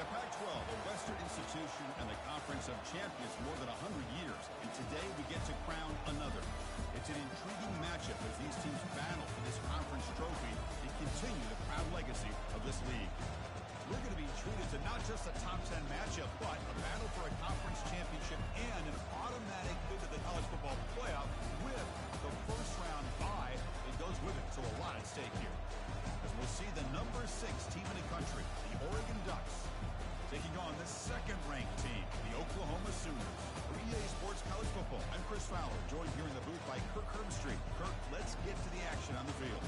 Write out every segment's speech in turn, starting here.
The Pac-12, a Western institution and the Conference of Champions for more than 100 years. And today we get to crown another. It's an intriguing matchup as these teams battle for this conference trophy and continue the proud legacy of this league. We're going to be treated to not just a top 10 matchup, but a battle for a conference championship and an automatic bid to the college football playoff with the first round bye that goes with it. So a lot at stake here. As we'll see the number 6 team in the country, the Oregon Ducks, taking on the second-ranked team, the Oklahoma Sooners. For EA Sports College Football, I'm Chris Fowler, joined here in the booth by Kirk Herbstreit. Kirk, let's get to the action on the field.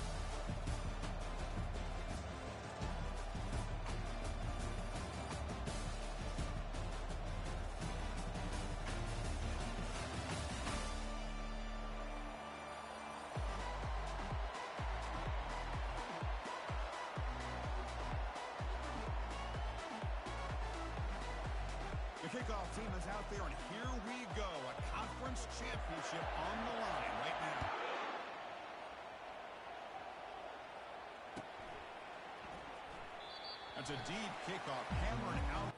The kickoff team is out there, and here we go. A conference championship on the line right now. That's a deep kickoff, hammering out.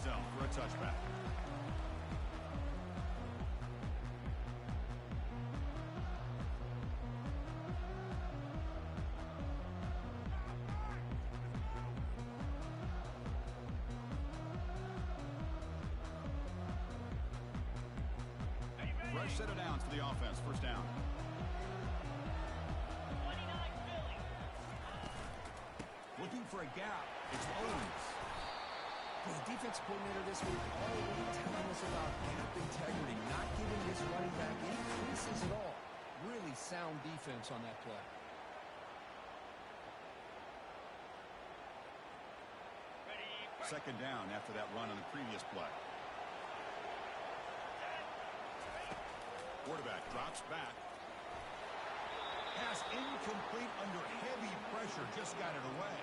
Zone for a touchback. Fresh set of downs for the offense. First down. Looking for a gap. It's Owens. The defense coordinator this week already telling us about gap integrity, not giving this running back any creases at all. Really sound defense on that play. Second down after that run on the previous play. Quarterback drops back. Pass incomplete under heavy pressure. Just got it away.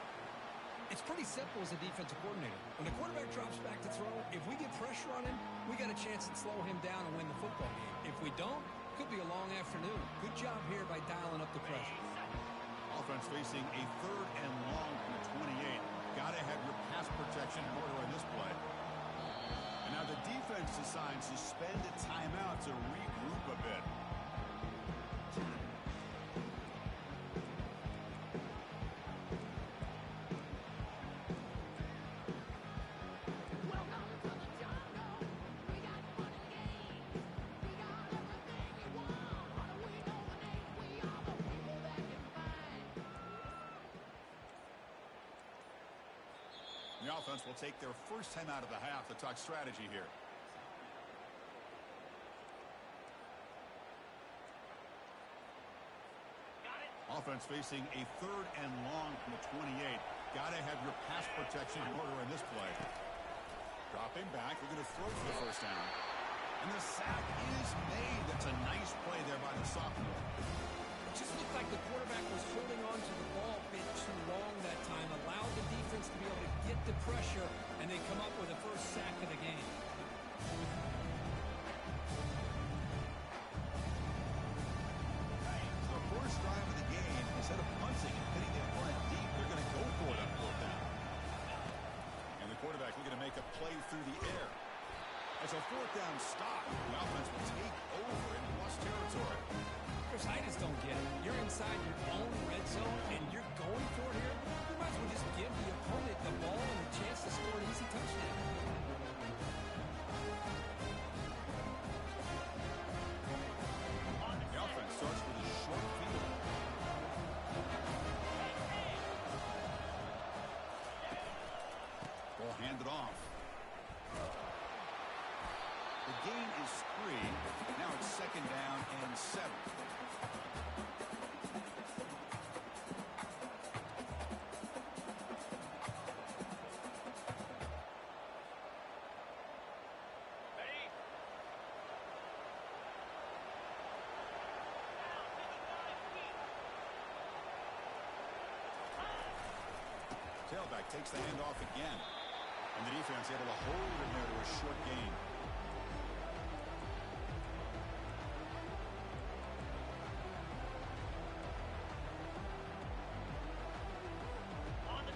It's pretty simple as a defensive coordinator. When the quarterback drops back to throw, if we get pressure on him, we got a chance to slow him down and win the football game. If we don't, could be a long afternoon. Good job here by dialing up the pressure. Offense facing a 3rd and long from the 28. Got to have your pass protection in order on this play. And now the defense decides to spend a timeout to regroup a bit. The offense will take their first time out of the half to talk strategy here. Offense facing a 3rd and long from the 28. Got to have your pass protection in order in this play. Dropping back, they're going to throw for the first down. And the sack is made. That's a nice play there by the sophomore. It just looked like the quarterback was holding on to the ball a bit too long that time, allowed the defense to be able to get the pressure, and they come up with the first sack of the game. The first drive of the game, instead of punting and hitting the opponent deep, they're going to go for it on 4th down. And the quarterback looking to make a play through the air. As a 4th down stop, the offense will take over in plus territory. I just don't get it. You're inside your own red zone, and you're going for it here. You might as well just give the opponent the ball and a chance to score an easy touchdown. The offense starts with a short field. Ball handed off. The gain is 3. Now it's 2nd down and 7. Tailback takes the handoff again. And the defense able to hold him there to a short gain.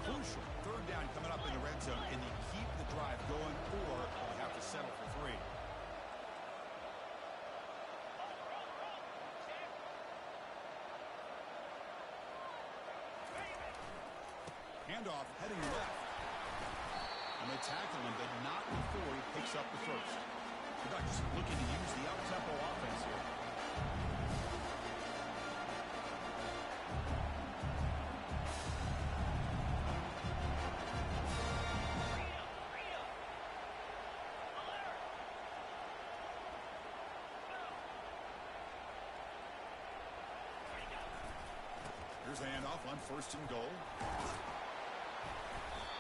Crucial 3rd down coming up in the red zone, and you keep the drive going, or you have to settle for 3. Handoff heading left. And they tackle him, but not before he picks up the first. The Ducks looking to use the up-tempo offense here. Here's the handoff on 1st and goal.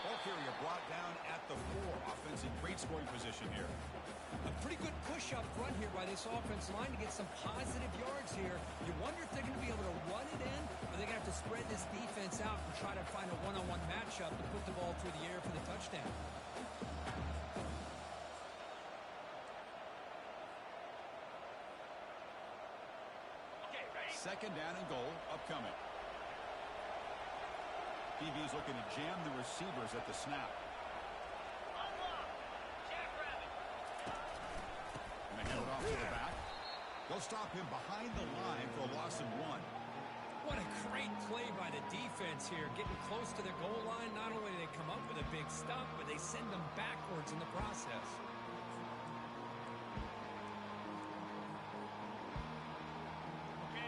Ball carrier brought down at the 4. Offense in great scoring position here. A pretty good push up front here by this offensive line to get some positive yards here. You wonder if they're going to be able to run it in, or they're going to have to spread this defense out and try to find a one-on-one matchup and put the ball through the air for the touchdown. Second down and goal upcoming. DB's looking to jam the receivers at the snap. And they hand it off to the back. They'll stop him behind the line for a loss of 1. What a great play by the defense here. Getting close to the goal line, not only do they come up with a big stop, but they send them backwards in the process.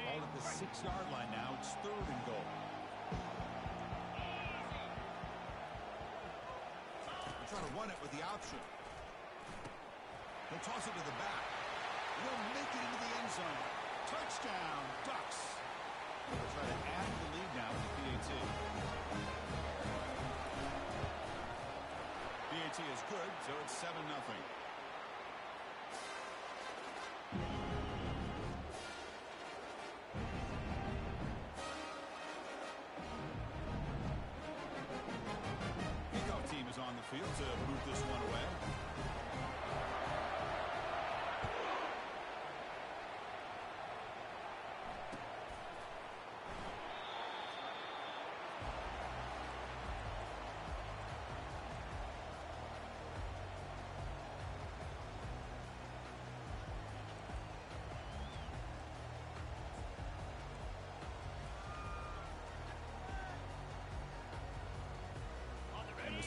Ball at the 6-yard line now. It's 3rd and goal. Trying to run it with the option. He'll toss it to the back. He'll make it into the end zone. Touchdown, Ducks. They'll try to add to the lead now with the PAT. PAT is good, so it's 7-0. On the field to boot this one away.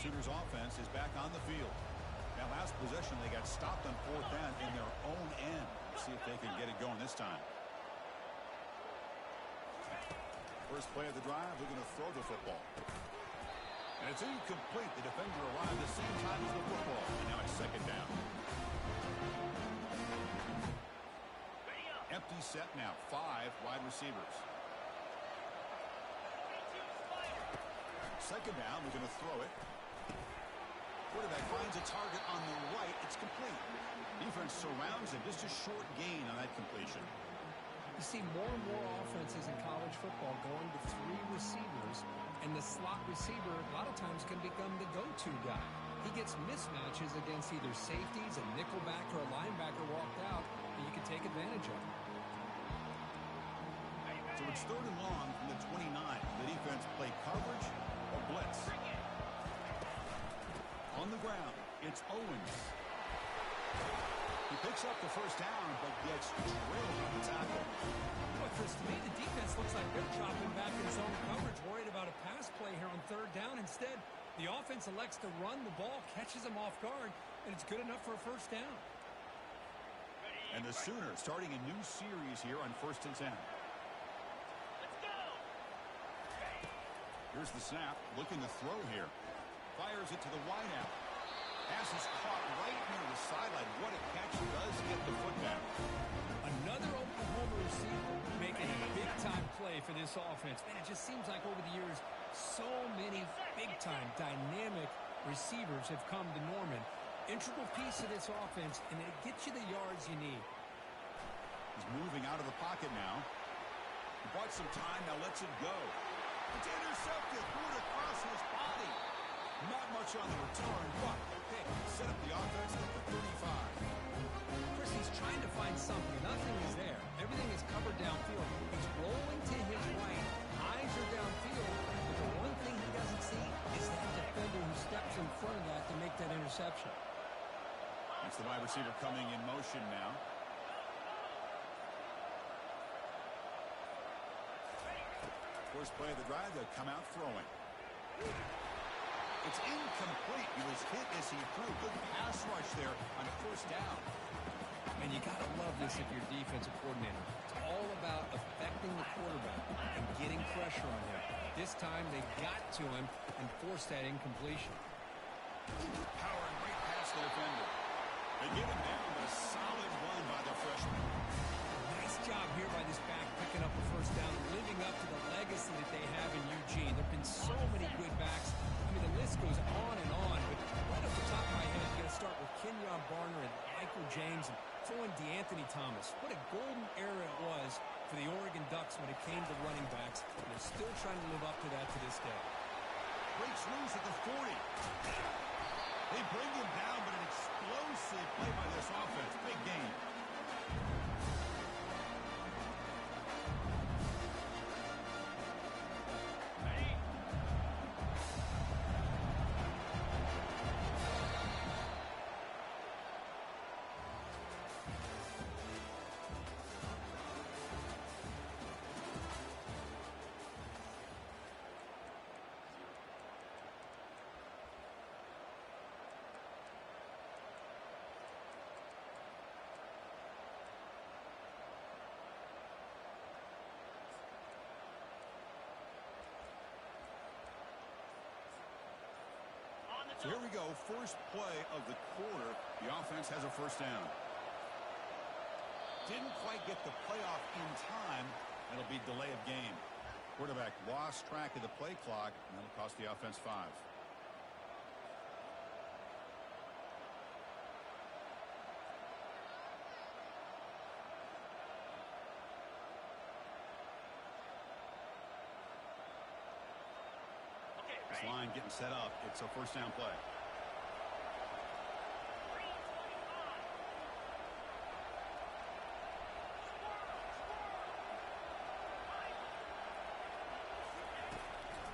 Sooners offense is back on the field. That last possession, they got stopped on 4th down in their own end. See if they can get it going this time. First play of the drive, they're going to throw the football. And it's incomplete. The defender arrived at the same time as the football. And now it's 2nd down. Empty set now. 5 wide receivers. 2nd down, we're going to throw it. Quarterback finds a target on the right. It's complete. Defense surrounds it. Just a short gain on that completion. You see more and more offenses in college football going to 3 receivers, and the slot receiver a lot of times can become the go-to guy. He gets mismatches against either safeties, a nickelback, or a linebacker walked out that you can take advantage of. So it's 3rd and long from the 29. The defense play coverage or blitz. On the ground, it's Owens. He picks up the 1st down, but gets drilled on the tackle. Well, Chris, to me, the defense looks like they're dropping back in zone coverage, worried about a pass play here on 3rd down. Instead, the offense elects to run the ball, catches them off guard, and it's good enough for a 1st down. And the Sooners starting a new series here on 1st and 10. Let's go! Here's the snap, looking to throw here. Fires it to the wideout. Pass is caught right near the sideline. What a catch. Does get the foot back. Another Oklahoma receiver making a big-time play for this offense. Man, it just seems like over the years, so many big-time, dynamic receivers have come to Norman. Integral piece of this offense, and it gets you the yards you need. He's moving out of the pocket now. He bought some time, now lets it go. It's intercepted. Threw it across his body. Not much on the return, but a pick. Set up the offense at the 35. Chris, he's trying to find something. Nothing is there. Everything is covered downfield. He's rolling to his right. Eyes are downfield. But the one thing he doesn't see is that defender who steps in front of that to make that interception. That's the wide receiver coming in motion now. First play of the drive, they'll come out throwing. It's incomplete. He was hit as he threw. Good pass rush there on 1st down. And you got to love this if you're a defensive coordinator. It's all about affecting the quarterback and getting pressure on him. This time they got to him and forced that incompletion. Power and great pass to the defender. They get him down, but a solid run by the freshman. Nice job here by this back picking up the 1st down, living up to the legacy that they have in Eugene. There have been so many good backs. I mean, the list goes on and on, but right off the top of my head, you got to start with Kenyon Barner and Michael James and throw in DeAnthony Thomas. What a golden era it was for the Oregon Ducks when it came to running backs, and they're still trying to live up to that to this day. Breaks loose at the 40. They bring him down, but an explosive play by this offense. Big game. So here we go, first play of the quarter. The offense has a 1st down. Didn't quite get the playoff in time. That'll be delay of game. Quarterback lost track of the play clock, and that'll cost the offense 5. This line getting set up. It's a 1st down play.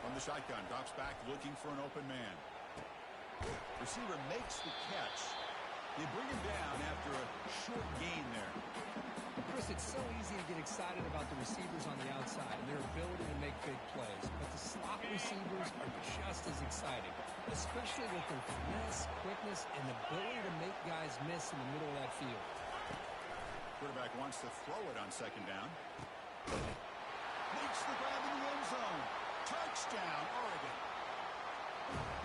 From the shotgun, drops back looking for an open man. Receiver makes the catch. They bring him down after a short gain there. Chris, it's so easy to get excited about the receivers on the outside and their ability to make big plays, but the slot receivers are just as exciting, especially with their finesse, quickness, and ability to make guys miss in the middle of that field. Quarterback wants to throw it on second down. Makes the grab in the end zone. Touchdown, Oregon.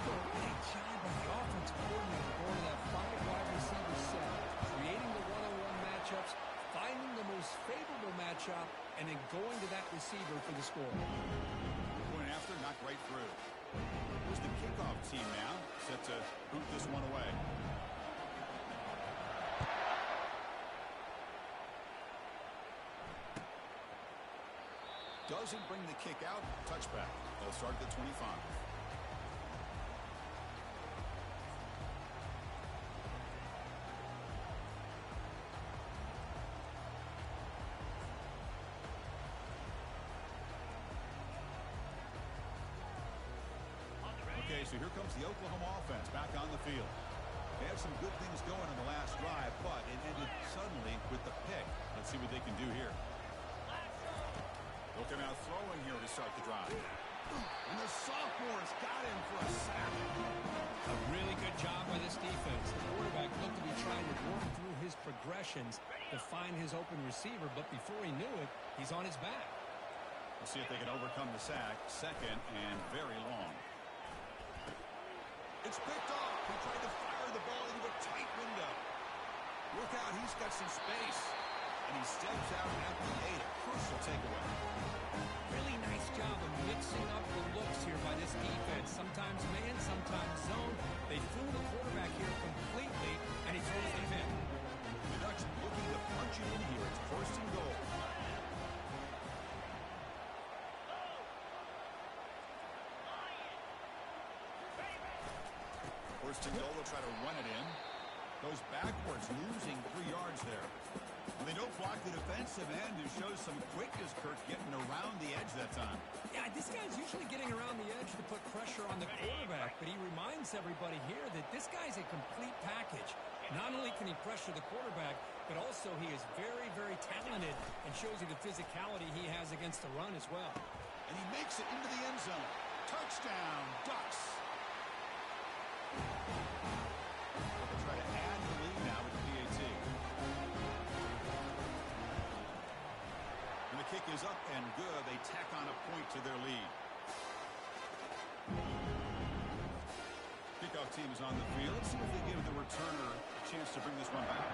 Great job by the offensive coordinator going to that 5 wide receiver set, creating the one-on-one matchups, finding the most favorable matchup, and then going to that receiver for the score. Going after, knocked right through. Here's the kickoff team now, set to boot this one away. Doesn't bring the kick out. Touchback. They'll start at the 25. Okay, so here comes the Oklahoma offense back on the field. They had some good things going in the last drive, but it ended suddenly with the pick. Let's see what they can do here. They'll come out throwing here to start the drive. And the sophomore's got him for a sack. A really good job by this defense. The quarterback looked to be trying to work through his progressions to find his open receiver, but before he knew it, he's on his back. We'll see if they can overcome the sack. Second and very long. It's picked off. He tried to fire the ball into a tight window. Look out, he's got some space. And he steps out at the 8. A crucial takeaway. Really nice job of mixing up the looks here by this defense. Sometimes man, sometimes zone. They fool the quarterback here completely, and he throws the pick. The Ducks looking to punch it in here. It's first and goal. First and goal, they'll try to run it in. Goes backwards, losing 3 yards there. Well, they don't block the defensive end, who shows some quickness, Kirk, getting around the edge that time. Yeah, this guy's usually getting around the edge to put pressure on the quarterback, but he reminds everybody here that this guy's a complete package. Not only can he pressure the quarterback, but also he is very, very talented and shows you the physicality he has against the run as well. And he makes it into the end zone. Touchdown, Ducks. They'll try to add the lead now with the PAT. And the kick is up and good. They tack on a point to their lead. Kickoff team is on the field. Let's see if they give the returner a chance to bring this one back.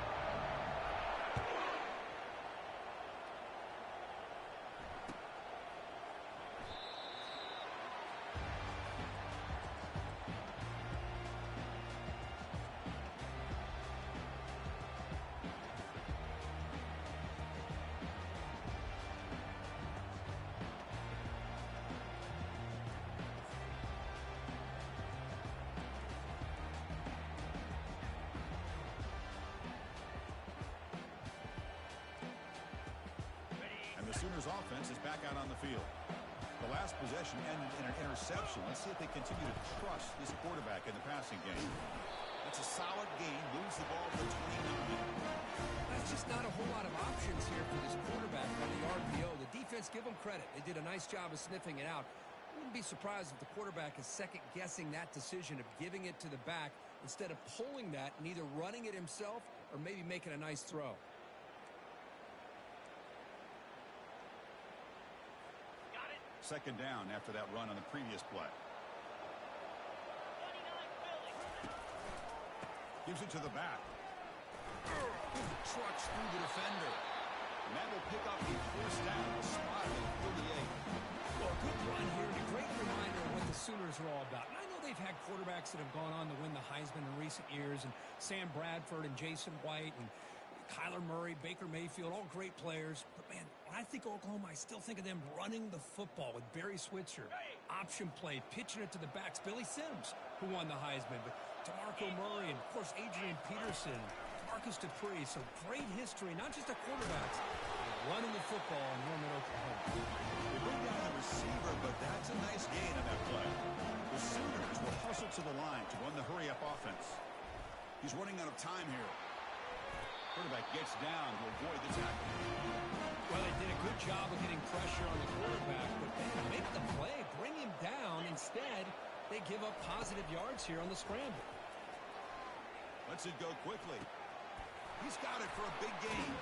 The Sooners offense is back out on the field. The last possession ended in an interception. Let's see if they continue to trust this quarterback in the passing game. That's a solid gain. Moves the ball to the 29. That's just not a whole lot of options here for this quarterback on the RPO. The defense, give them credit. They did a nice job of sniffing it out. I wouldn't be surprised if the quarterback is second-guessing that decision of giving it to the back instead of pulling that and either running it himself or maybe making a nice throw. Second down after that run on the previous play. Gives it to the back. Trucks through the defender. And that will pick up a first down. Spot at 38. Well, a good run here and a great reminder of what the Sooners are all about. And I know they've had quarterbacks that have gone on to win the Heisman in recent years, and Sam Bradford and Jason White and Kyler Murray, Baker Mayfield, all great players. But, man, when I think Oklahoma, I still think of them running the football with Barry Switzer. Option play, pitching it to the backs. Billy Sims, who won the Heisman. But DeMarco Murray and, of course, Adrian Peterson, Marcus Dupree. So great history, not just of quarterbacks, but running the football in Norman, Oklahoma. They bring down the receiver, but that's a nice gain on that play. The Sooners will hustle to the line to run the hurry-up offense. He's running out of time here. Quarterback gets down to avoid the tackle. Well, they did a good job of getting pressure on the quarterback, but man, make the Instead, they give up positive yards here on the scramble. Lets it go quickly. He's got it for a big gain.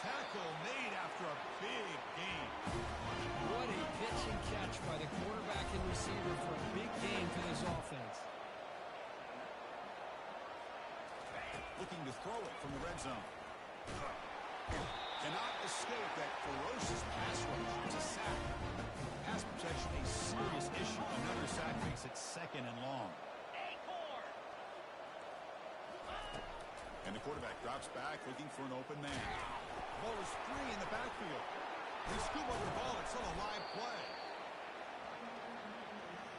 Tackle made after a big gain. What a pitch and catch by the quarterback and receiver for a big gain for this offense. Looking to throw it from the red zone. Cannot escape that ferocious pass rush. It's a sack. Pass protection a serious issue. Another sack makes it 2nd and long. And the quarterback drops back looking for an open man. The ball is free in the backfield. They scoop up the ball. It's still a live play.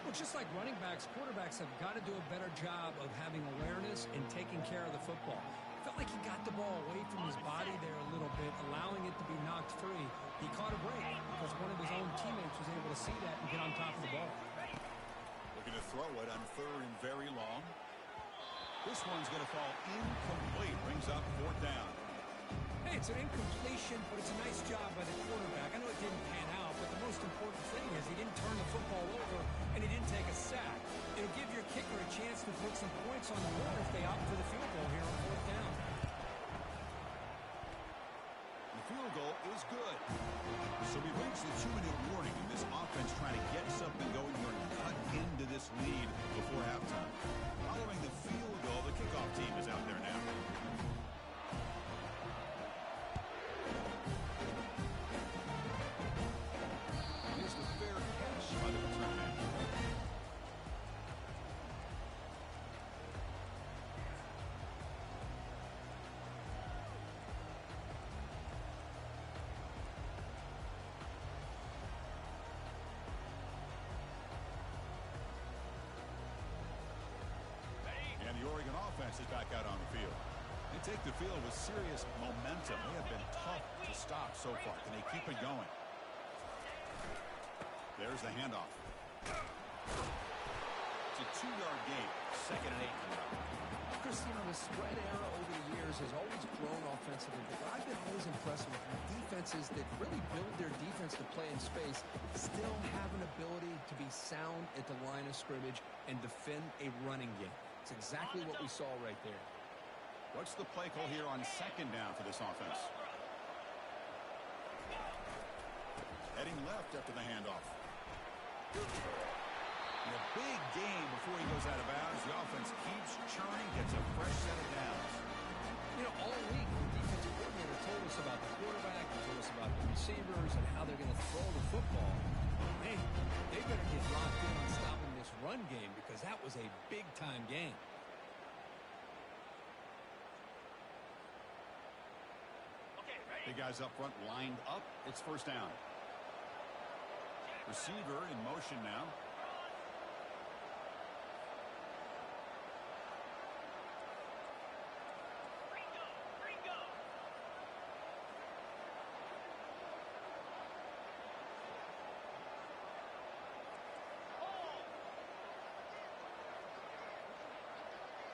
Well, just like running backs, quarterbacks have got to do a better job of having awareness and taking care of the football. Felt like he got the ball away from his body there a little bit, allowing it to be knocked free. He caught a break because one of his own teammates was able to see that and get on top of the ball. Looking to throw it on 3rd and very long. This one's going to fall incomplete. Brings up 4th down. Hey, it's an incompletion, but it's a nice job by the quarterback. I know it didn't pan out, but the most important thing is he didn't turn the football over and he didn't take a sack. It'll give your kicker a chance to put some points on the board if they opt for the field goal here on 4th down. The field goal is good. So we reach the 2-minute warning, and this offense trying to get something going here and cut into this lead before halftime. Following the field goal, the kickoff team is out there now. Here's the fair catch by the return man. And the Oregon offense is back out on the field. They take the field with serious momentum. They have been tough to stop so far. Can they keep it going? There's the handoff. It's a 2-yard gain. 2nd and 8. Chris, you know, the spread era over the years has always grown offensively, but I've been always impressed with defenses that really build their defense to play in space, still have an ability to be sound at the line of scrimmage and defend a running game. It's exactly what we saw right there. What's the play call here on 2nd down for this offense? Heading left after the handoff. And a big gain before he goes out of bounds. The offense keeps churning, gets a fresh set of downs. You know, all week, the defensive coordinator told us about the quarterback, he told us about the receivers and how they're going to throw the football. Hey, they better get locked in on stopping this run game because that was a big-time game. The guys up front lined up. It's 1st down. Receiver in motion now.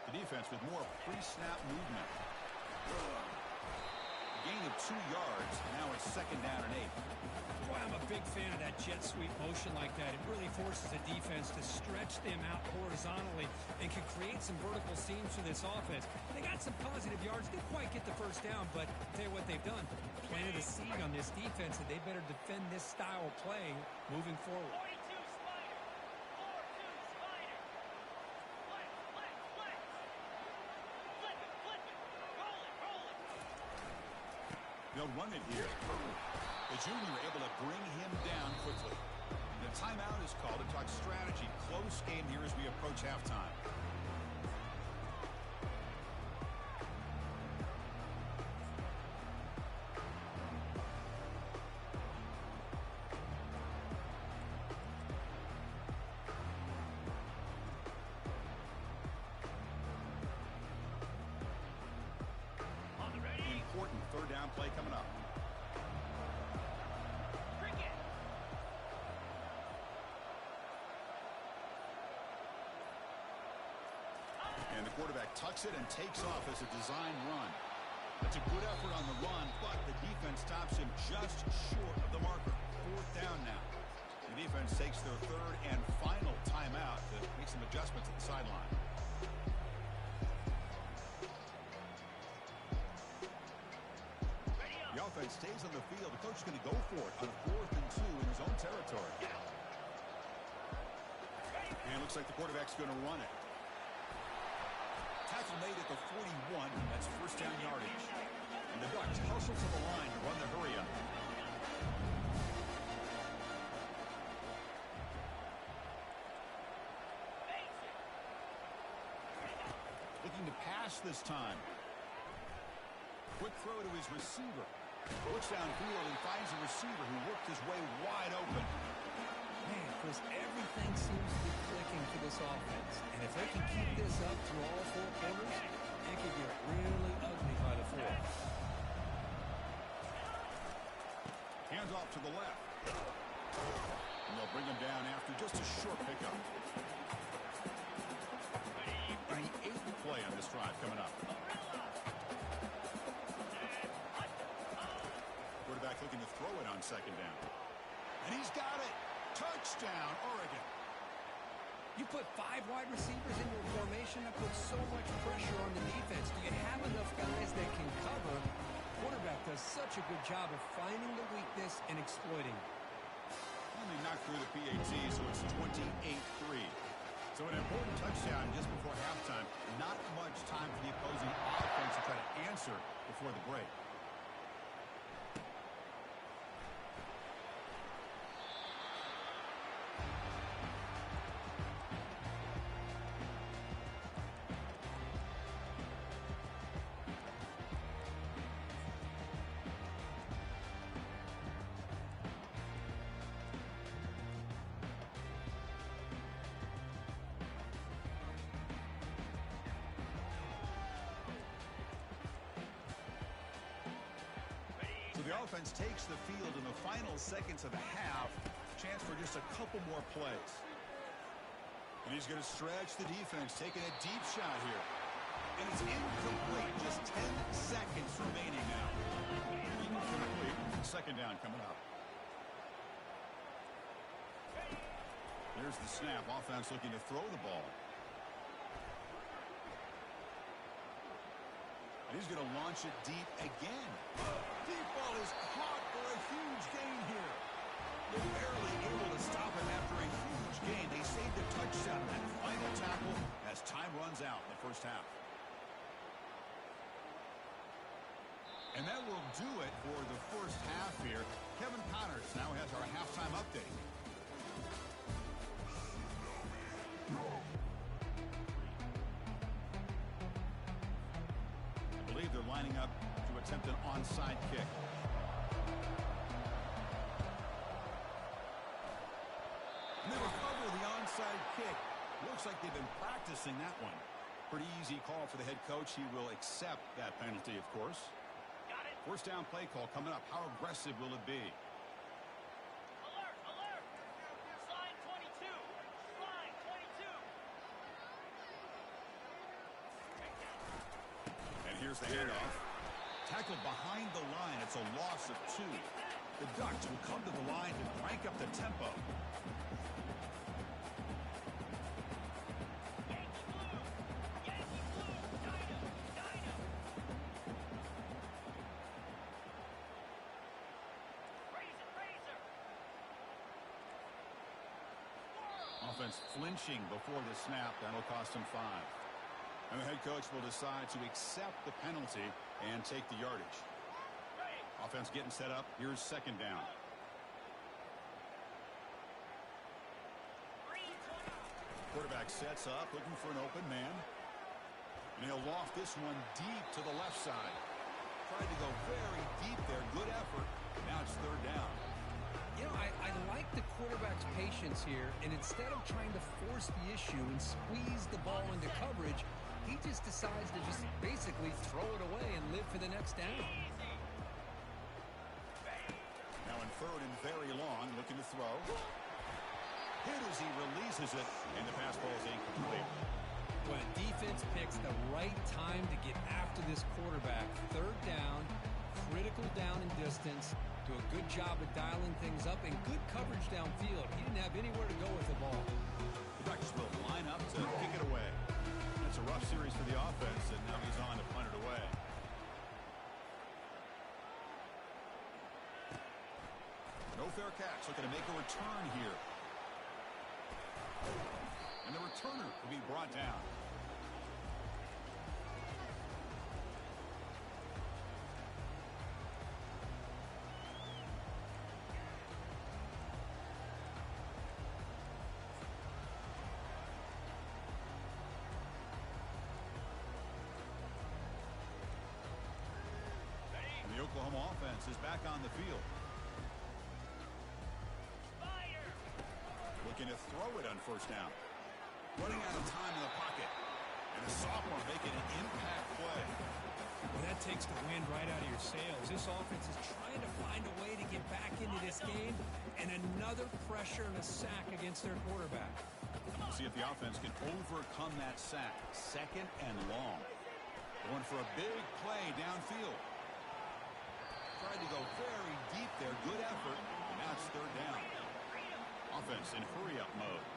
The defense with more pre-snap movement. Gain of 2 yards. Now it's 2nd down and 8. Boy, I'm a big fan of that jet sweep motion like that. It really forces the defense to stretch them out horizontally and can create some vertical seams for this offense. They got some positive yards. Didn't quite get the 1st down, but I'll tell you what they've done. Planted a seed on this defense that they better defend this style of play moving forward. 42 Spider. 4-2 Spider. Flip. Flip it. Roll it. They'll run it here. The junior able to bring him down quickly. The timeout is called to talk strategy. Close game here as we approach halftime. On the ready. Important 3rd down play coming up. Cricket. And the quarterback tucks it and takes off as a design run. That's a good effort on the run, but the defense stops him just short of the marker. 4th down now. The defense takes their 3rd and final adjustments at the sideline. The offense stays on the field. The coach is going to go for it on 4th and 2 in his own territory. And it looks like the quarterback's going to run it. Tackle made at the 41. That's first down yardage. And the Ducks hustle to the line to run the hurry up. Looking to pass this time. Quick throw to his receiver. Looks downfield and finds a receiver who worked his way wide open. Man, Chris, everything seems to be clicking for this offense. And if they can keep this up through all 4 quarters, it could get really ugly by the 4th. Hands off to the left. And they'll bring him down after just a short pickup. And the 8th play on this drive coming up. Quarterback looking to throw it on 2nd down. And he's got it. Touchdown, Oregon. You put 5 wide receivers in your formation, that puts so much pressure on the defense. Do you have enough guys that can cover? Quarterback does such a good job of finding the weakness and exploiting it. And they knocked through the PAT, so it's 28-3. So an important touchdown just before halftime. Not much time for the opposing offense to try to answer before the break. The offense takes the field in the final seconds of the half. Chance for just a couple more plays. And he's going to stretch the defense, taking a deep shot here. And it's incomplete. Just 10 seconds remaining now. Incomplete. 2nd down coming up. Here's the snap. Offense looking to throw the ball. And he's going to launch it deep again. Deep ball is caught for a huge gain here. They're barely able to stop him after a huge gain. They saved a touchdown on that final tackle as time runs out in the first half. And that will do it for the first half here. Kevin Connors now has our halftime update. I believe they're lining up to attempt an onside kick. And they recover the onside kick. Looks like they've been practicing that one. Pretty easy call for the head coach. He will accept that penalty, of course. Got it. First down play call coming up. How aggressive will it be? Alert, alert. Slide 22. Slide 22. And here's the handoff. Tackled behind the line. It's a loss of 2. The Ducks will come to the line to crank up the tempo. Yankee blue. Dino. Dino. Razor, razor. Offense flinching before the snap. That'll cost him 5. And the head coach will decide to accept the penalty and take the yardage. Offense getting set up. Here's 2nd down. Quarterback sets up, looking for an open man. And he'll loft this one deep to the left side. Tried to go very deep there. Good effort. Now it's 3rd down. You know, I like the quarterback's patience here, and instead of trying to force the issue and squeeze the ball into coverage, he just decides to just basically throw it away and live for the next down. Now in 3rd and very long, looking to throw. Hit as he releases it, and the pass ball is incomplete. When a defense picks the right time to get after this quarterback, 3rd down, critical down and distance, do a good job of dialing things up, and good coverage downfield. He didn't have anywhere to go with the ball. The Ducks will line up to series for the offense, and now he's on to punt it away. No fair catch. Looking to make a return here. And the returner will be brought down. And the Oklahoma offense is back on the field. Fire! Looking to throw it on first down. Running out of time in the pocket. And a sophomore making an impact play. Well, that takes the wind right out of your sails. This offense is trying to find a way to get back into this game, and another pressure and a sack against their quarterback. See if the offense can overcome that sack. Second and long. Going for a big play downfield. Tried to go very deep there. Good effort. And now it's third down. Offense in hurry-up mode.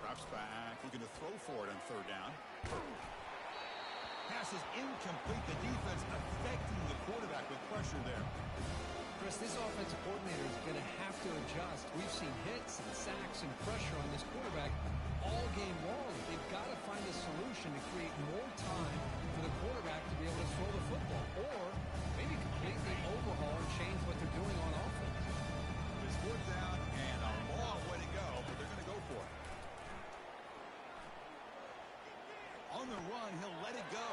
Drops back. Looking to throw for it on third down. Pass is incomplete. The defense affecting the quarterback with pressure there. Chris, this offensive coordinator is going to have to adjust. We've seen hits and sacks and pressure on this quarterback all game long. They've got to find a solution to create more time for the quarterback to be able to throw the football, or maybe completely overhaul and change what they're doing on offense. It's fourth down and a long way to go, but they're going to go for it. On the run, he'll let it go.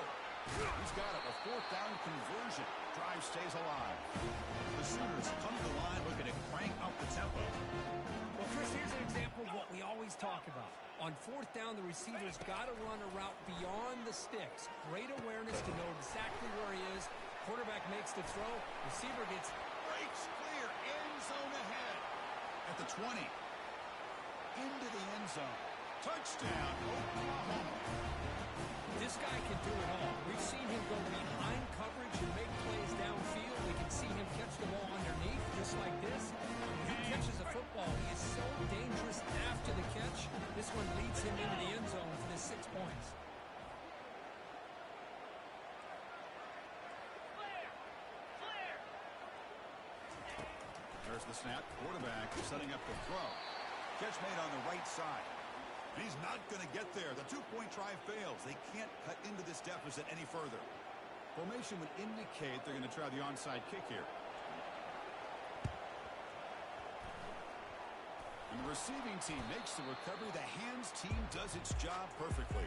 He's got it, a fourth down conversion. Drive stays alive. The Sooners come to the line looking to crank up the tempo. Well, Chris, here's an example of what we always talk about. On fourth down, the receiver's got to run a route beyond the sticks. Great awareness to know exactly where he is. Quarterback makes the throw. Receiver gets... Breaks clear. End zone ahead. At the 20. Into the end zone. Touchdown, Oklahoma. This guy can do it all. We've seen him go behind coverage and make plays downfield. We can see him catch the ball underneath, just like this. When he catches a football, he is so dangerous after the catch. This one leads him into the end zone for the 6 points. Flare! There's the snap. Quarterback setting up the throw. Catch made on the right side. And he's not going to get there. The two-point try fails. They can't cut into this deficit any further. Formation would indicate they're going to try the onside kick here. And the receiving team makes the recovery. The hands team does its job perfectly.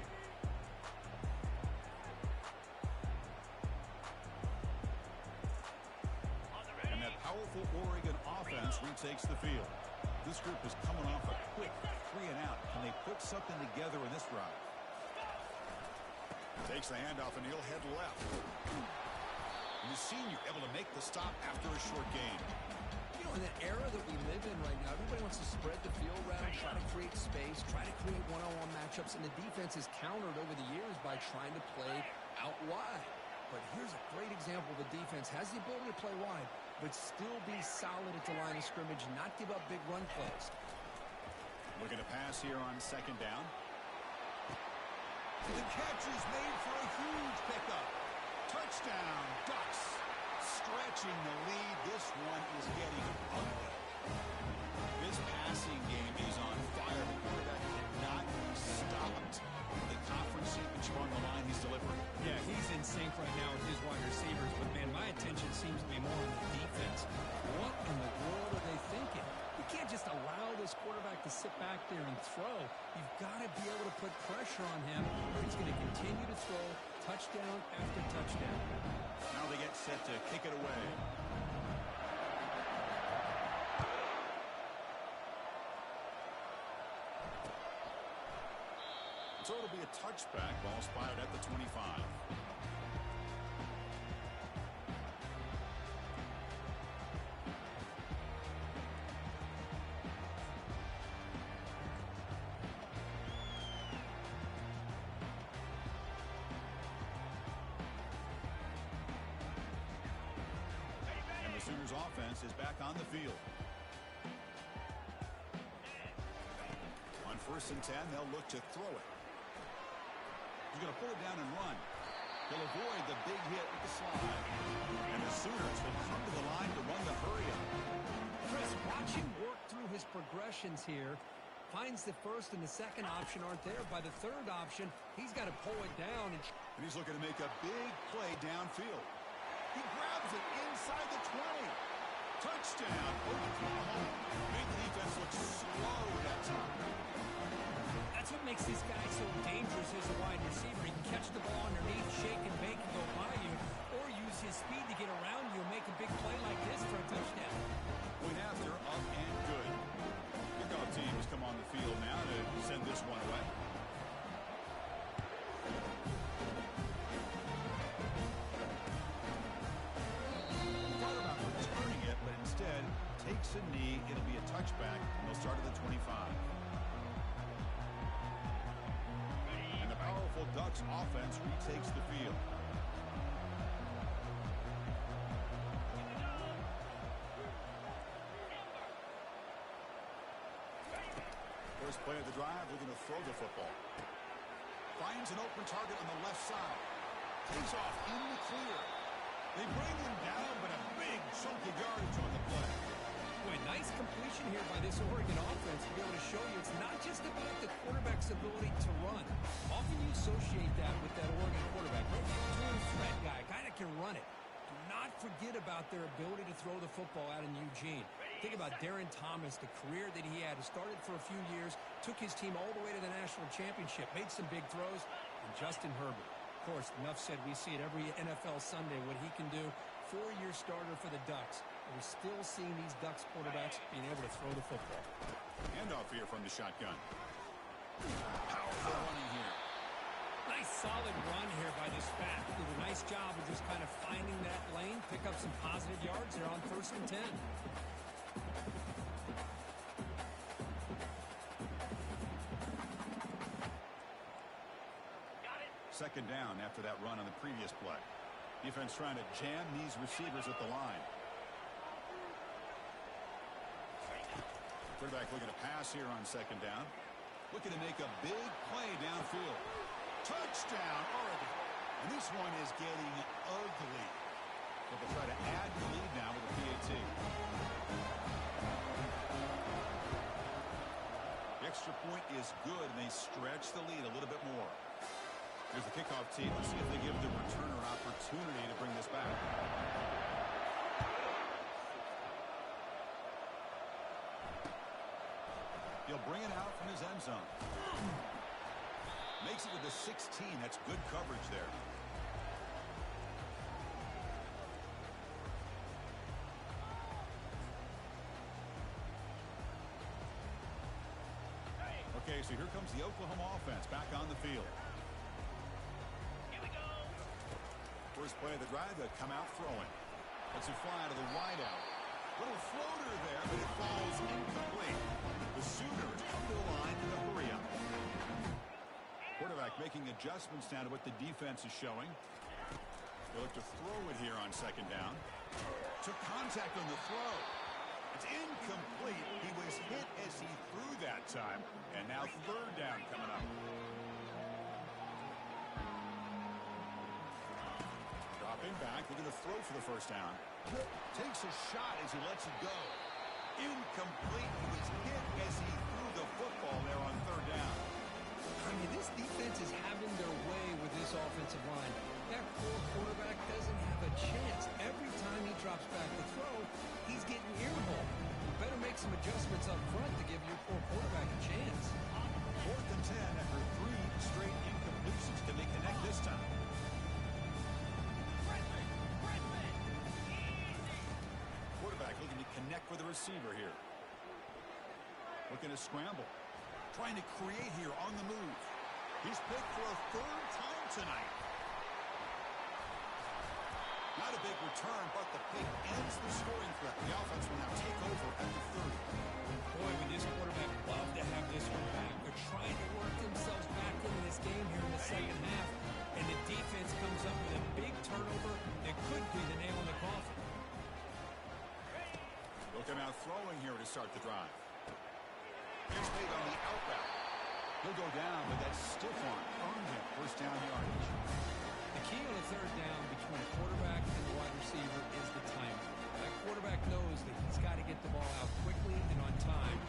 And that powerful Oregon offense retakes the field. This group is coming off a quick 3-and-out. Can they put something together in this drive? Takes the handoff and he'll head left. And the senior able to make the stop after a short gain. You know, in the era that we live in right now, everybody wants to spread the field around, try to create space, try to create one-on-one matchups, and the defense is countered over the years by trying to play out wide. But here's a great example. The defense has the ability to play wide, but still be solid at the line of scrimmage and not give up big run plays. Looking to pass here on second down. The catch is made for a huge pickup. Touchdown, Ducks. Stretching the lead. This one is getting ugly. This passing game is on fire. The quarterback cannot be stopped. The conference championship on the line he's delivering. Yeah, he's in sync right now with his wide receivers, but man, my attention seems to be more on the defense. What in the world are they thinking? You can't just allow this quarterback to sit back there and throw. You've got to be able to put pressure on him, or he's going to continue to throw touchdown after touchdown. Now they get set to kick it away. So it'll be a touchback. Ball spotted at the 25. Sooners offense is back on the field. On 1st and 10, they'll look to throw it. He's going to pull it down and run. He'll avoid the big hit with the slide. And the Sooners will come to the line to run the hurry up. Chris, watch him work through his progressions here. Finds the first and the second option aren't there. By the third option, he's got to pull it down. And he's looking to make a big play downfield. He grabs it inside the 20. Touchdown, Oklahoma. Made the defense look slow that time. That's what makes this guy so dangerous as a wide receiver. He can catch the ball underneath, shake and bake and go by you, or use his speed to get around you and make a big play like this for a touchdown. Point after, up and good. Kickoff teams come on the field now to send this one away. Thought about returning it, but instead takes a knee. It'll be a touchback, and they'll start at the 25. And the powerful Ducks offense retakes the field. First play of the drive, looking to throw the football. Finds an open target on the left side. Takes off in the clear. They bring him down, but a big chunk of yardage on the play. Boy, nice completion here by this Oregon offense to be able to show you it's not just about the quarterback's ability to run. Often you associate that with that Oregon quarterback. Dual threat guy, guy that can run it. Do not forget about their ability to throw the football out in Eugene. Think about Darren Thomas, the career that he had. He started for a few years, took his team all the way to the national championship, made some big throws, and Justin Herbert. Of course, enough said, we see it every NFL Sunday what he can do. 4-year starter for the Ducks. And we're still seeing these Ducks quarterbacks being able to throw the football. Handoff here from the shotgun. Powerful running here. Nice solid run here by this back. Did a nice job of just kind of finding that lane, pick up some positive yards there on 1st and 10. Second down after that run on the previous play. Defense trying to jam these receivers at the line. Quarterback looking to pass here on second down. Looking to make a big play downfield. Touchdown, Oregon. And this one is getting ugly. But they'll try to add the lead now with the PAT. The extra point is good, and they stretch the lead a little bit more. Here's the kickoff team. Let's see if they give the returner an opportunity to bring this back. He'll bring it out from his end zone. Makes it to the 16. That's good coverage there. Okay, so here comes the Oklahoma offense back on the field. Here we go. First play of the drive, they come out throwing. Lets it fly to the wideout. Little floater there, but it falls incomplete. The Sooners come to the line in a hurry up. Quarterback making adjustments now to what the defense is showing. They look to throw it here on second down. Took contact on the throw. It's incomplete. He was hit as he threw that time. And now third down coming up. Dropping back, looking to throw for the first down. Takes a shot as he lets it go. Incomplete. He was hit as he threw the football there on third down. I mean, this defense is having their way with this offensive line. That poor quarterback doesn't have a chance. Every time he drops back to throw, he's getting earballed. You better make some adjustments up front to give your poor quarterback a chance. 4th and 10 after 3 straight incompletions. Can they connect this time? Quarterback looking to connect with the receiver here. Looking to scramble. Trying to create here on the move. He's picked for a 3rd time tonight. Not a big return, but the pick ends the scoring threat. The offense will now take over at the 30. Boy, would this quarterback love to have this one back. They're trying to work themselves back into this game here in the second half. And the defense comes up with a big turnover that could be the nail in the coffin. start the drive. Here's made on the out route. He'll go down, but that stiff arm earned him first down yardage. The key on a third down between a quarterback and the wide receiver is the timing. That quarterback knows that he's got to get the ball out quickly and on time.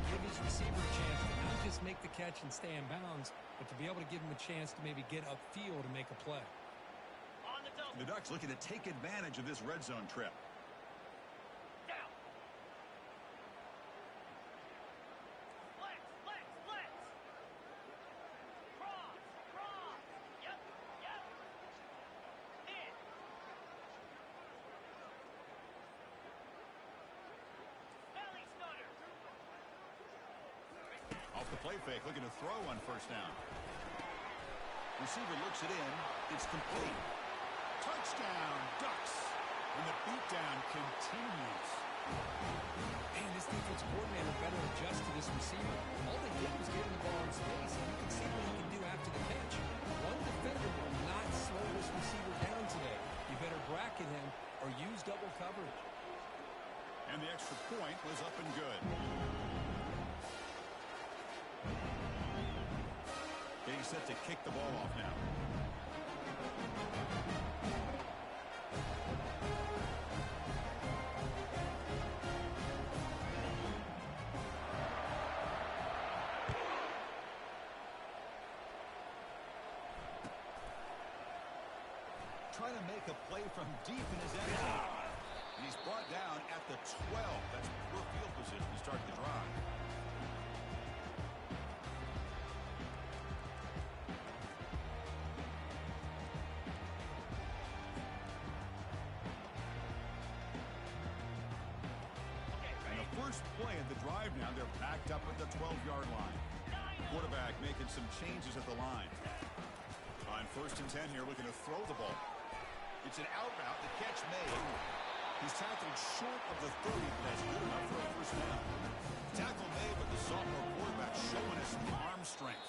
Give his receiver a chance to not just make the catch and stay in bounds, but to be able to give him a chance to maybe get upfield and make a play. On the double. The Ducks looking to take advantage of this red zone trip. Down. Flex, flex, flex. Cross, cross. Yep, yep. In. Belly stutter. Off the play fake, looking to throw on first down. Receiver looks it in. It's complete. Touchdown, Ducks. And the beatdown continues. Man, this defensive coordinator better adjust to this receiver. All they did was get him the ball in space, and you can see what he can do after the catch. One defender will not slow this receiver down today. You better bracket him or use double coverage. And the extra point was up and good. Getting set to kick the ball off now. Trying to make a play from deep in his end zone. And he's brought down at the 12. That's poor field position to start the drive. And the first play of the drive now, they're backed up at the 12-yard line. Quarterback making some changes at the line. On first and 10 here, looking to throw the ball. It's an out route. The catch made. He's tackled short of the 30, but that's good enough for a first down. Tackle made, but the sophomore quarterback showing us the arm strength.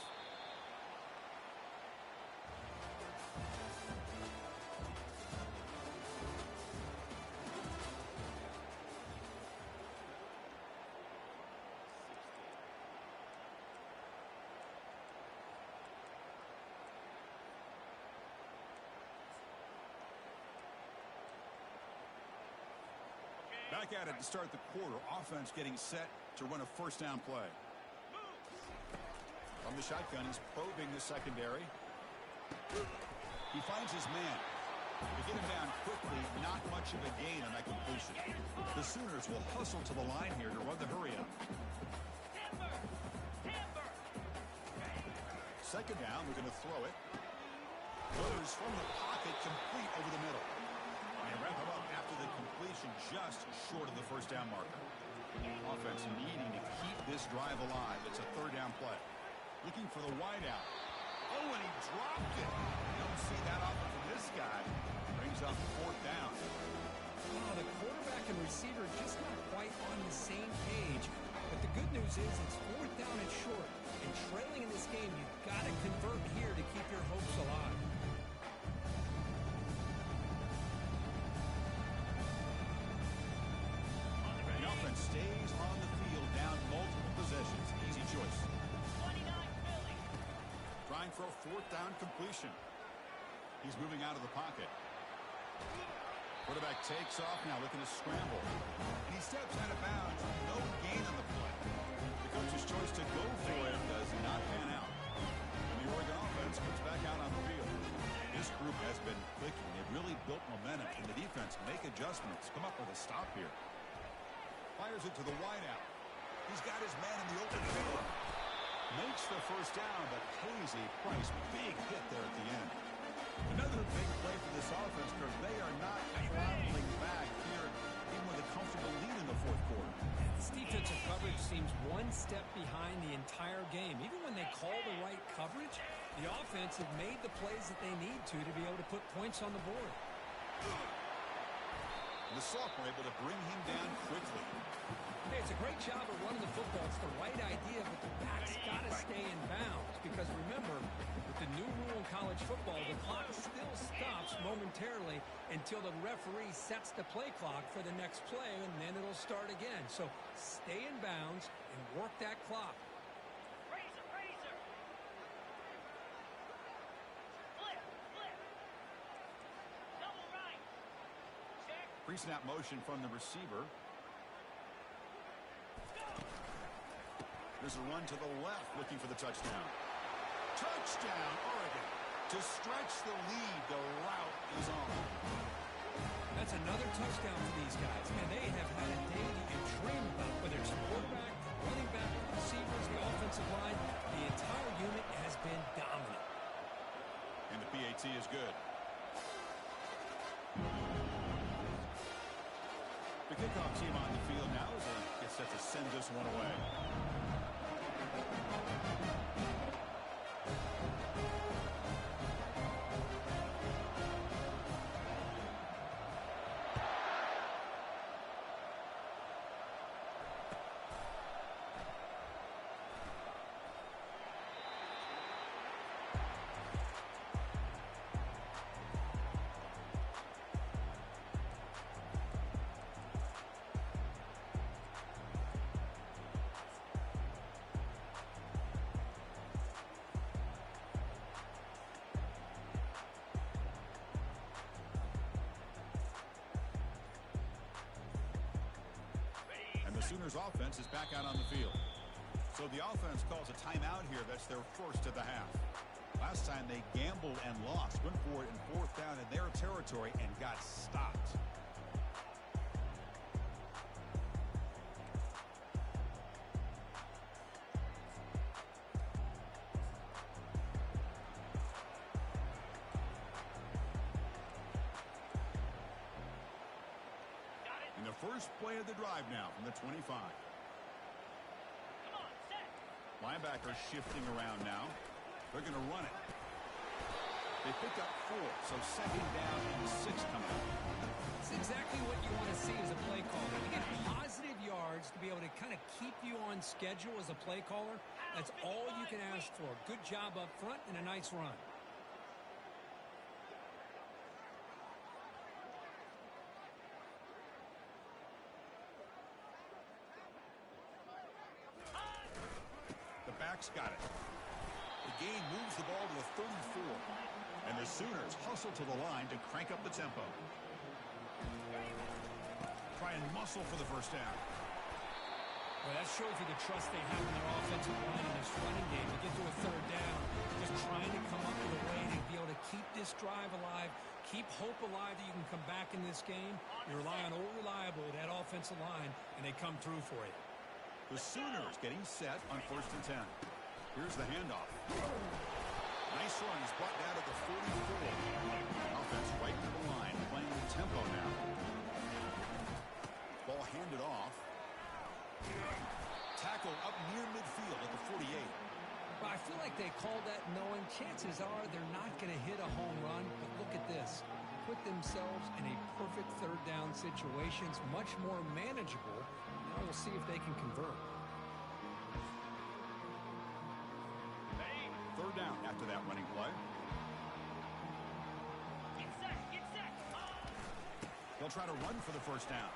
Back at it to start the quarter. Offense getting set to run a first down play. From the shotgun, he's probing the secondary. He finds his man. To get him down quickly, not much of a gain on that completion. The Sooners will hustle to the line here to run the hurry up. Second down, we're going to throw it. Throws from the pocket, complete over the middle. And wrap him up after the completion, just short of the first down marker. Offense needing to keep this drive alive. It's a third down play. Looking for the wideout. Oh, and he dropped it. You don't see that often from this guy. Brings up fourth down. Oh, the quarterback and receiver just not quite on the same page. But the good news is it's fourth down and short. And trailing in this game, you've got to convert here to keep your hopes alive. The offense stays on the field, down multiple possessions. Easy choice. 29 Philly. Trying for a fourth down completion. He's moving out of the pocket. Quarterback takes off now, looking to scramble. And he steps out of bounds. No gain on the play. The coach's choice to go for it does not pan out. And the Oregon offense comes back out on the field. This group has been clicking. They've really built momentum. Can the defense make adjustments? Come up with a stop here. Fires it to the wideout. He's got his man in the open field. Makes the first down, but pays a price. Big hit there at the end. Another big play for this offense, because they are not traveling back here, even with a comfortable lead in the fourth quarter. This defensive coverage seems one step behind the entire game. Even when they call the right coverage, the offense have made the plays that they need to be able to put points on the board. The sophomore able to bring him down quickly. Hey, it's a great job of running the football. It's the right idea, but the back's got to stay in bounds. Because remember, with the new rule in college football, the clock still stops momentarily until the referee sets the play clock for the next play, and then it'll start again. So stay in bounds and work that clock. Razor, razor. Flip, flip. Double right. Check. Pre-snap motion from the receiver. There's a run to the left looking for the touchdown. Touchdown, Oregon. To stretch the lead, the route is on. That's another touchdown for these guys, and they have had a day that you dream about, whether it's the quarterback, running back, receivers, the offensive line. The entire unit has been dominant. And the PAT is good. The kickoff team on the field now as they get set to send this one away. Sooners offense is back out on the field. So the offense calls a timeout here. That's their first of the half. Last time they gambled and lost, went for it in fourth down in their territory and got stopped. First play of the drive now from the 25. Come on, set. Linebacker shifting around now. They're going to run it. They pick up 4, so second down and 6 coming up. It's exactly what you want to see as a play caller. You get positive yards to be able to kind of keep you on schedule as a play caller. That's all you can ask for. Good job up front and a nice run. Got it. The game moves the ball to the 34. And the Sooners hustle to the line to crank up the tempo. Try and muscle for the first down. Well, that shows you the trust they have in their offensive line in this running game. You get to a third down, just trying to come up with a way to be able to keep this drive alive, keep hope alive that you can come back in this game. You rely on old reliable, that offensive line, and they come through for you. The Sooners getting set on 1st and 10. Here's the handoff. Nice run. He's brought down to the 44. Offense right to the line, playing the tempo now. Ball handed off. Tackle up near midfield at the 48. Well, I feel like they called that knowing chances are they're not going to hit a home run. But look at this. Put themselves in a perfect third down situation. It's much more manageable. Now we'll see if they can convert. Third down after that running play. Get set, get set. They'll try to run for the first down.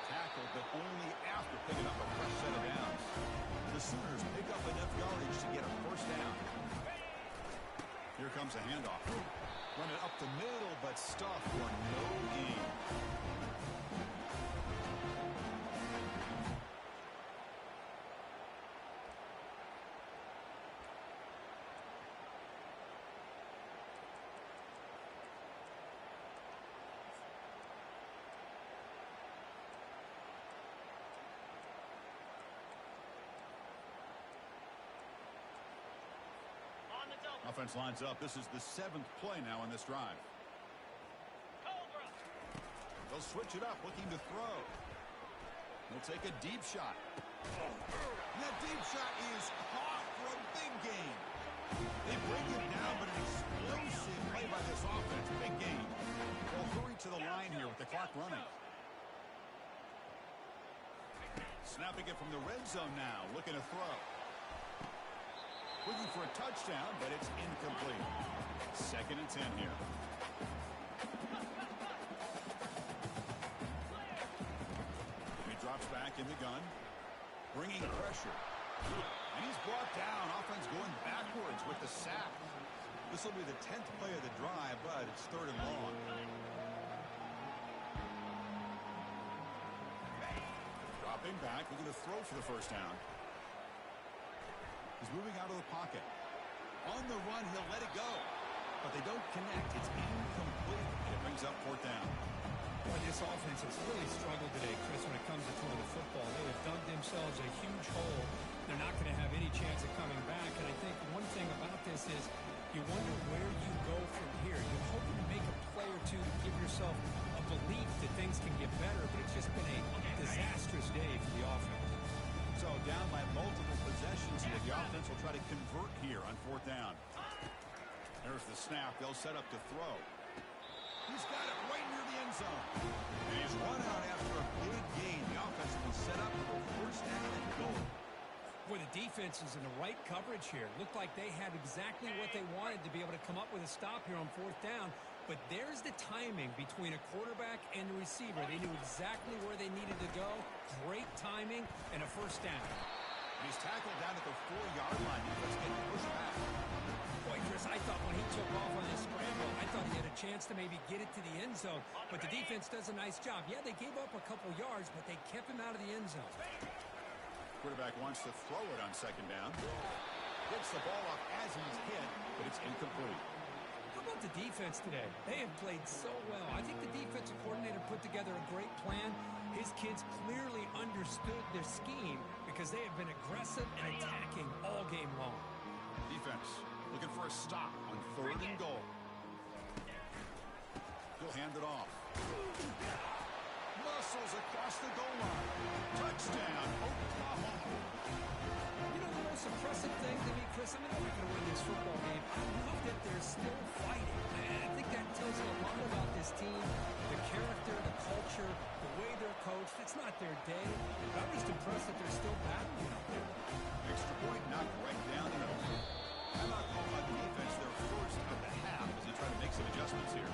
Tackled, but only after picking up a fresh set of downs. The Sooners pick up enough yardage to get a first down. Here comes a handoff. Run it up the middle, but stuffed for no gain. Offense lines up. This is the 7th play now on this drive. Cobra. They'll switch it up, looking to throw. They'll take a deep shot. And that deep shot is caught for a big gain. They bring it down, but an explosive play by this offense. Big gain. They'll hurry to the line here with the clock running. Snapping it from the red zone now, looking to throw. Looking for a touchdown, but it's incomplete. 2nd and 10 here. quarterback in the gun, bringing pressure. And he's brought down. Offense going backwards with the sack. This will be the 10th play of the drive, but it's 3rd and long. Dropping back, looking to throw for the first down. He's moving out of the pocket. On the run, he'll let it go. But they don't connect. It's incomplete. And it brings up 4th down. Boy, this offense has really struggled today, Chris, when it comes to throwing the football. They have dug themselves a huge hole. They're not going to have any chance of coming back. And I think one thing about this is you wonder where you go from here. You're hoping to make a play or two to give yourself a belief that things can get better, but it's just been a disastrous day for the offense. So down by multiple possessions here. The offense will try to convert here on 4th down. There's the snap. They'll set up to throw. He's got it right near the end zone. And he's run out after a big gain. The offense will be set up for the 1st down and goal. Boy, the defense is in the right coverage here. Looked like they had exactly what they wanted to be able to come up with a stop here on 4th down. But there's the timing between a quarterback and the receiver. They knew exactly where they needed to go. Great timing and a 1st down. And he's tackled down at the 4-yard line. He's getting pushed back. Boy, Chris, I thought when he took off on this scramble, I thought he had a chance to maybe get it to the end zone. But the defense does a nice job. Yeah, they gave up a couple yards, but they kept him out of the end zone. Quarterback wants to throw it on 2nd down. Gets the ball off as he's hit, but it's incomplete. How about the defense today? They have played so well. I think the defensive coordinator put together a great plan. His kids clearly understood their scheme because they have been aggressive and attacking all game long. Defense looking for a stop on 3rd and goal. He'll hand it off. Muscles across the goal line. Touchdown, Oklahoma. You know, the most impressive thing to me, Chris, I mean, they're not going to win this football game. I love that they're still fighting. And I think that tells you a lot about this team, the character, the culture, the way they're coached. It's not their day, but I'm just impressed that they're still battling out there. Extra point knocked right down the middle. How about call by the defense their 1st of the half as they try to make some adjustments here.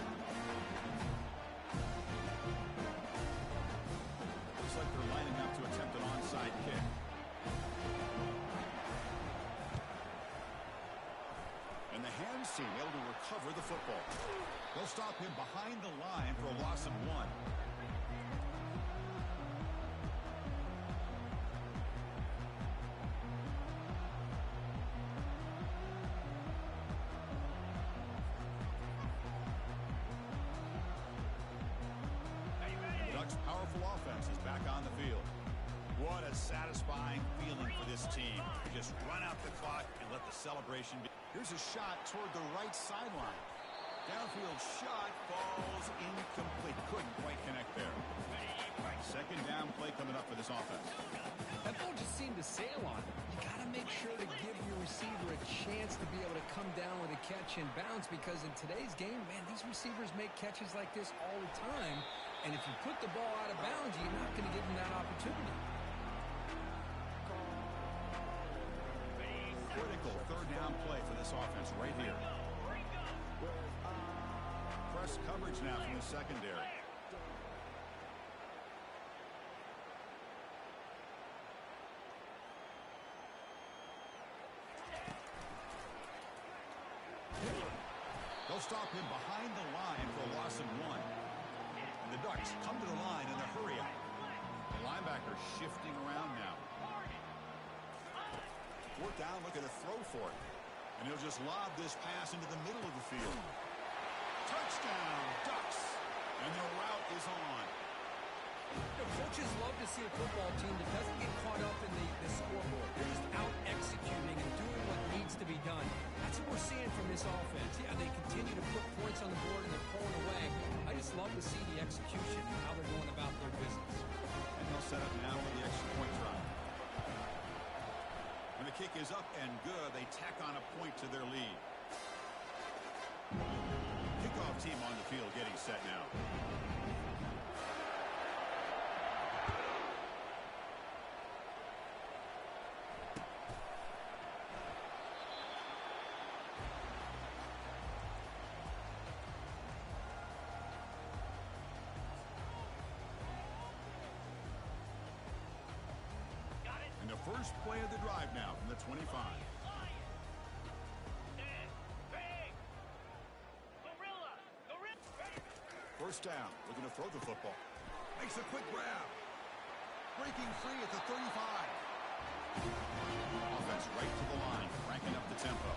Looks like they're lining up to attempt an onside kick. And the hands team able to recover the football. They'll stop him behind the line for a loss of 1. Powerful offense is back on the field. What a satisfying feeling for this team. Just run out the clock and let the celebration begin. Here's a shot toward the right sideline. Downfield shot falls incomplete. Couldn't quite connect there. 2nd down play coming up for this offense. That ball just seemed to sail on it. You got to make sure to give your receiver a chance to be able to come down with a catch and bounce, because in today's game, man, these receivers make catches like this all the time. And if you put the ball out of bounds, you're not going to give them that opportunity. Critical 3rd down play for this offense right here. Press coverage now from the secondary. They'll stop him behind the line for a loss of 1. And the Ducks come to the line in a hurry up. The linebacker shifting around now. 4th down, looking to throw for it. And he'll just lob this pass into the middle of the field. Touchdown, Ducks. And their route is on. You know, coaches love to see a football team that doesn't get caught up in the scoreboard. They're just out executing and doing what needs to be done. That's what we're seeing from this offense. Yeah, they continue to put points on the board and they're pulling away. I just love to see the execution and how they're going about their business. And they'll set up now for the extra point try. And the kick is up and good. They tack on a point to their lead. Kickoff team on the field getting set now. First play of the drive now from the 25. First down, looking to throw the football. Makes a quick grab. Breaking free at the 35. Offense right to the line, cranking up the tempo.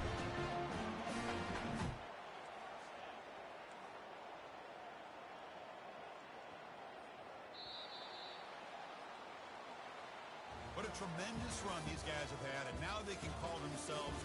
What a tremendous run these guys have had, and now they can call themselves